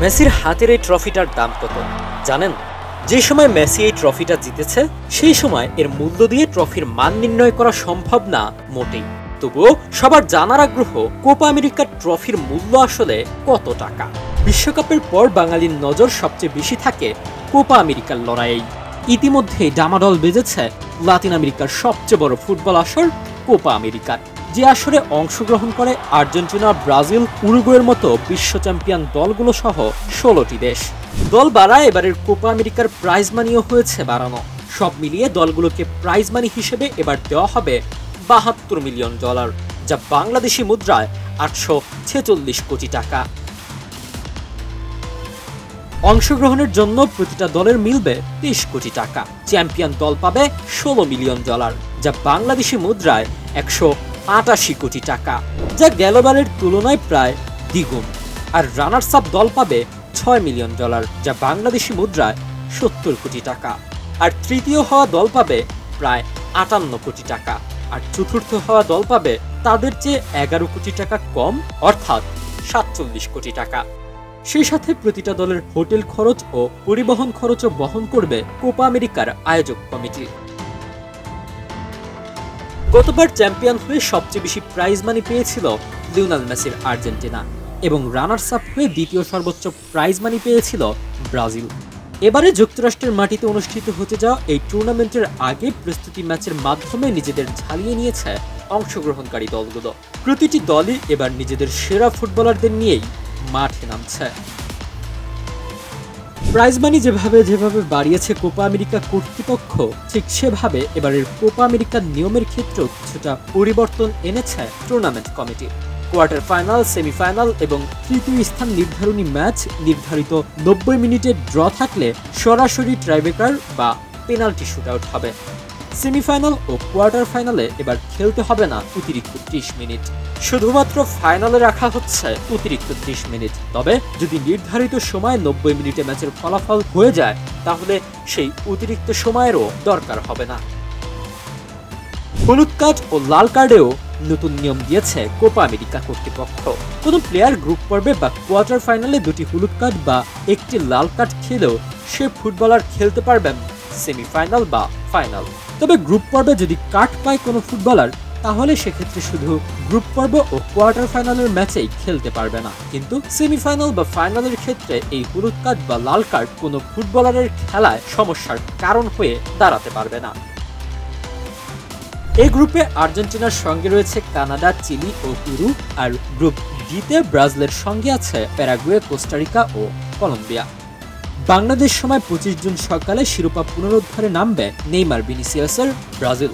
মেসির হাতের এই ট্রফিটার দাম কত জানেন? যে সময় মেসি এই ট্রফিটা জিতেছে সেই সময় এর মূল্য দিয়ে ট্রফির মান নির্ণয় করা সম্ভব না মোটেই। তবুও সবার জানার আগ্রহ, কোপা আমেরিকার ট্রফির মূল্য আসলে কত টাকা। বিশ্বকাপের পর বাঙালির নজর সবচেয়ে বেশি থাকে কোপা আমেরিকার লড়াইয়ে। ইতিমধ্যেই ডামাডোল বেজেছে লাতিন আমেরিকার সবচেয়ে বড় ফুটবল আসর কোপা আমেরিকার, যে আসরে অংশগ্রহণ করে আর্জেন্টিনা, ব্রাজিল, উরুগুয়ের মতো বিশ্ব চ্যাম্পিয়ন দলগুলো সহ 16টি দেশ। দল বাড়ায় এবারের কোপা আমেরিকার প্রাইজ মানিও হয়েছে বাড়ানো। সব মিলিয়ে দলগুলোকে প্রাইজ মানি হিসেবে এবার দেওয়া হবে $72 মিলিয়ন, যা বাংলাদেশি মুদ্রায় 846 কোটি টাকা। অংশগ্রহণের জন্য প্রতিটা দলের মিলবে 30 কোটি টাকা। চ্যাম্পিয়ন দল পাবে $16 মিলিয়ন, যা বাংলাদেশি মুদ্রায় 188 কোটি টাকা, যা গেলবারের তুলনায় প্রায় দ্বিগুণ। আর রানার্স আপ দল পাবে $6 মিলিয়ন, যা বাংলাদেশি মুদ্রায় 70 কোটি টাকা। আর তৃতীয় হওয়া দল পাবে প্রায় 58 কোটি টাকা। আর চতুর্থ হওয়া দল পাবে তাদের চেয়ে 11 কোটি টাকা কম, অর্থাৎ 47 কোটি টাকা। সেই সাথে প্রতিটা দলের হোটেল খরচ ও পরিবহন খরচও বহন করবে কোপা আমেরিকার আয়োজক কমিটি। গতবার চ্যাম্পিয়ন হয়ে সবচেয়ে বেশি প্রাইজ মানি পেয়েছিল লিওনেল মেসির আর্জেন্টিনা, এবং রানার্স আপ হয়ে দ্বিতীয় সর্বোচ্চ প্রাইজ মানি পেয়েছিল ব্রাজিল। এবারে যুক্তরাষ্ট্রের মাটিতে অনুষ্ঠিত হতে যাওয়া এই টুর্নামেন্টের আগে প্রস্তুতি ম্যাচের মাধ্যমে নিজেদের ঝালিয়ে নিয়েছে অংশগ্রহণকারী দলগুলো। প্রতিটি দলই এবার নিজেদের সেরা ফুটবলারদের নিয়েই মাঠে নামছে। প্রাইজ মানি যেভাবে বাড়িয়েছে কোপা আমেরিকা কর্তৃপক্ষ, ঠিক সেভাবে এবারের কোপা আমেরিকার নিয়মের ক্ষেত্রেও কিছুটা পরিবর্তন এনেছে tournament committee. Quarter final, semifinal এবং তৃতীয় স্থান নির্ধারণী ম্যাচ নির্ধারিত 90 মিনিটের ড্র থাকলে সরাসরি ট্রাইব্রেকার বা পেনাল্টি শুটআউট হবে। সেমিফাইনাল ও কোয়ার্টার ফাইনালে এবার খেলতে হবে না অতিরিক্ত 30 মিনিট, শুধুমাত্র ফাইনালে রাখা হচ্ছে অতিরিক্ত 30 মিনিট। তবে যদি নির্ধারিত সময় 90 মিনিটে ম্যাচের ফলাফল হয়ে যায়, তাহলে সেই অতিরিক্ত সময়েরও দরকার হবে না। হলুদ কার্ড ও লাল কার্ডেও নতুন নিয়ম দিয়েছে কোপা আমেরিকা কর্তৃপক্ষ। কোনো প্লেয়ার গ্রুপ পর্বে বা কোয়ার্টার ফাইনালে 2টি হলুদ কার্ড বা 1টি লাল কার্ড খেলেও সে ফুটবলার খেলতে পারবেন সেমিফাইনাল বা ফাইনাল। তবে গ্রুপ পর্বে যদি কার্ড পায় কোনো ফুটবলার, তাহলে সেক্ষেত্রে শুধু গ্রুপ পর্ব ও কোয়ার্টার ফাইনালের ম্যাচেই খেলতে পারবে না। কিন্তু সেমিফাইনাল বা ফাইনালের ক্ষেত্রে এই হলুদ কার্ড বা লাল কার্ড কোনো ফুটবলারের খেলায় সমস্যার কারণ হয়ে দাঁড়াতে পারবে না। এই গ্রুপে আর্জেন্টিনার সঙ্গে রয়েছে কানাডা, চিলি ও পেরু। আর গ্রুপ ডিতে ব্রাজিলের সঙ্গে আছে প্যারাগুয়ে, কোস্টারিকা ও কলম্বিয়া। বাংলাদেশ সময় 25 জুন সকালে শিরোপা পুনরুদ্ধারে নামবে নেইমার, ভিনিসিয়াসের ব্রাজিল।